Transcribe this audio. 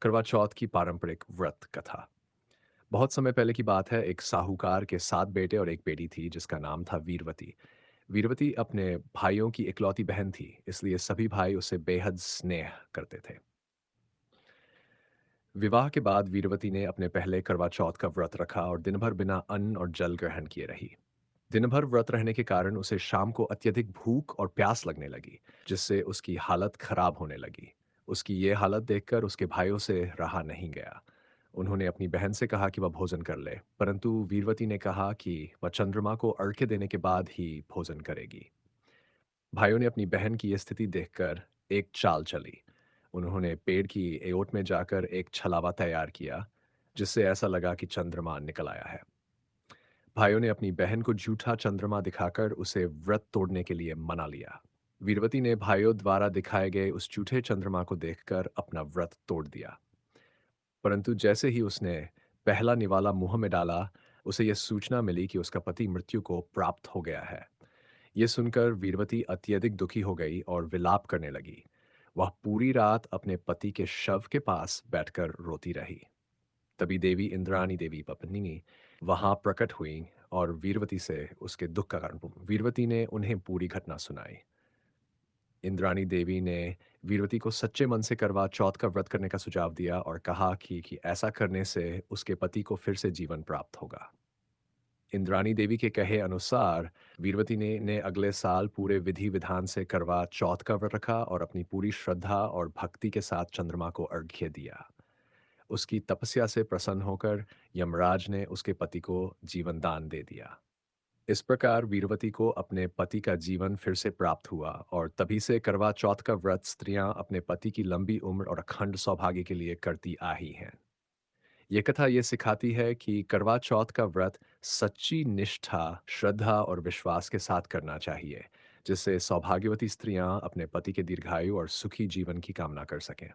करवा चौथ की पारंपरिक व्रत कथा। बहुत समय पहले की बात है। एक साहूकार के 7 बेटे और एक बेटी थी जिसका नाम था वीरवती। वीरवती अपने भाइयों की इकलौती बहन थी, इसलिए सभी भाई उसे बेहद स्नेह करते थे। विवाह के बाद वीरवती ने अपने पहले करवा चौथ का व्रत रखा और दिन भर बिना अन्न और जल ग्रहण किए रही। दिन भर व्रत रहने के कारण उसे शाम को अत्यधिक भूख और प्यास लगने लगी, जिससे उसकी हालत खराब होने लगी। उसकी ये हालत देखकर उसके भाइयों से रहा नहीं गया। उन्होंने अपनी बहन से कहा कि वह भोजन कर ले, परंतु वीरवती ने कहा कि वह चंद्रमा को अर्घ्य देने के बाद ही भोजन करेगी। भाइयों ने अपनी बहन की ये स्थिति देखकर एक चाल चली। उन्होंने पेड़ की एओट में जाकर एक छलावा तैयार किया, जिससे ऐसा लगा कि चंद्रमा निकल आया है। भाइयों ने अपनी बहन को झूठा चंद्रमा दिखाकर उसे व्रत तोड़ने के लिए मना लिया। वीरवती ने भाइयों द्वारा दिखाए गए उस झूठे चंद्रमा को देखकर अपना व्रत तोड़ दिया। परंतु जैसे ही उसने पहला निवाला मुंह में डाला, उसे यह सूचना मिली कि उसका पति मृत्यु को प्राप्त हो गया है। ये सुनकर वीरवती अत्यधिक दुखी हो गई और विलाप करने लगी। वह पूरी रात अपने पति के शव के पास बैठकर रोती रही। तभी देवी इंद्राणी देवी पत्नी वहां प्रकट हुई और वीरवती से उसके दुख का कारण वीरवती ने उन्हें पूरी घटना सुनाई। इंद्राणी देवी ने वीरवती को सच्चे मन से करवा चौथ का व्रत करने का सुझाव दिया और कहा कि ऐसा करने से उसके पति को फिर से जीवन प्राप्त होगा। इंद्राणी देवी के कहे अनुसार वीरवती ने अगले साल पूरे विधि विधान से करवा चौथ का व्रत रखा और अपनी पूरी श्रद्धा और भक्ति के साथ चंद्रमा को अर्घ्य दिया। उसकी तपस्या से प्रसन्न होकर यमराज ने उसके पति को जीवन दान दे दिया। इस प्रकार वीरवती को अपने पति का जीवन फिर से प्राप्त हुआ और तभी से करवा चौथ का व्रत स्त्रियां अपने पति की लंबी उम्र और अखंड सौभाग्य के लिए करती आ ही हैं। ये कथा ये सिखाती है कि करवा चौथ का व्रत सच्ची निष्ठा, श्रद्धा और विश्वास के साथ करना चाहिए, जिससे सौभाग्यवती स्त्रियां अपने पति के दीर्घायु और सुखी जीवन की कामना कर सकें।